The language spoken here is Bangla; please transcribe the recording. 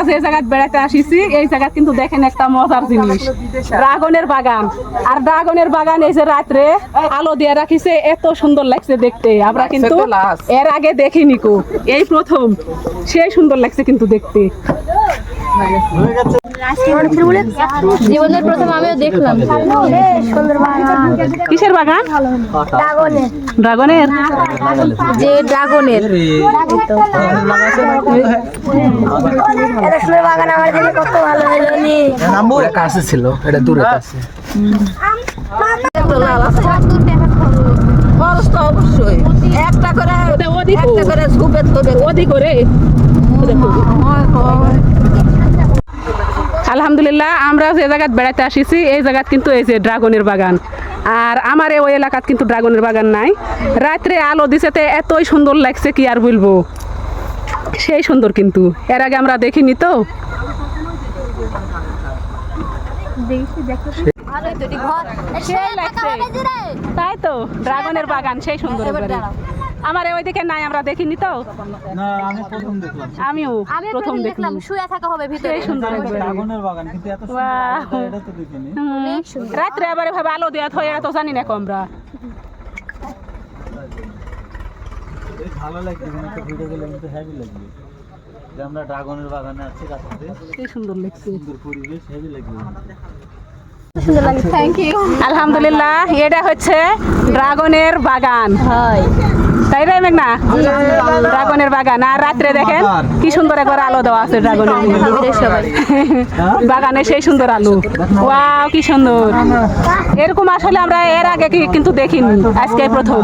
যে জায়গায় বেড়াতে আসিছি এই জায়গা কিন্তু দেখেন একটা মজার জিনিস, ড্রাগনের বাগান। আর ড্রাগনের বাগান এই যে রাত্রে আলো দিয়ে রাখিছে, এত সুন্দর লাগছে দেখতে। আমরা কিন্তু এর আগে দেখিনি কো, এই প্রথম। সেই সুন্দর লাগছে কিন্তু দেখতে। জীবনের প্রথম আমিও দেখলাম। কিসের বাগান? ড্রাগনের। যে ড্রাগনের বাগান আমার দেখে কত ভালো হলো নি। কাছে ছিল, এটা দূরে আছে। খরচ তো অবশ্যই একটা করে ঝুপে থবে ওদি করে। আলহামদুলিল্লাহ, আমরা যে জায়গায় বেড়াতে আসিছি এই জায়গায় কিন্তু এই যে ড্রাগনের বাগান। আর আমার ওই এলাকাত কিন্তু ড্রাগনের বাগান নাই। রাত্রে আলো দিছেতে এতই সুন্দর লাগছে কি আর বলবো, সেই সুন্দর। কিন্তু এর আগে আমরা দেখিনি তো। তাই তো, ড্রাগনের বাগান সেই সুন্দর। আমার ওইদিকে নাই, আমরা দেখিনি তো। না, আমি প্রথম দেখলাম। আমিও প্রথম দেখলাম। শুয়ে থাকা হবে ভিতরে, সেই সুন্দর একবারে। ড্রাগনের বাগান কিন্তু এত সুন্দর বাহ। এটা তো দেখিনি। রাত্রে আবার এভাবে আলো দেওয়া হয়ে এত জানি না আমরা। এই ভালো লাগছে, কিন্তু একটা ভিডিও গেলে কিন্তু হেভি লাগবে। যে আমরা ড্রাগনের বাগানে আছি রাতে, সেই সুন্দর লাগছে। সুন্দর পরিবেশ, হেভি লাগবে। আলহামদুলিল্লাহ, এটা হচ্ছে ড্রাগনের বাগান। তাই রে মেঘনা? ড্রাগনের বাগান। আর রাত্রে দেখেন কি সুন্দর একবার আলো দেওয়া আছে ড্রাগনের বাগানে, সেই সুন্দর আলো। ওয়াও, কি সুন্দর! এরকম আসলে আমরা এর আগে কিন্তু দেখিনি, আজকে প্রথম।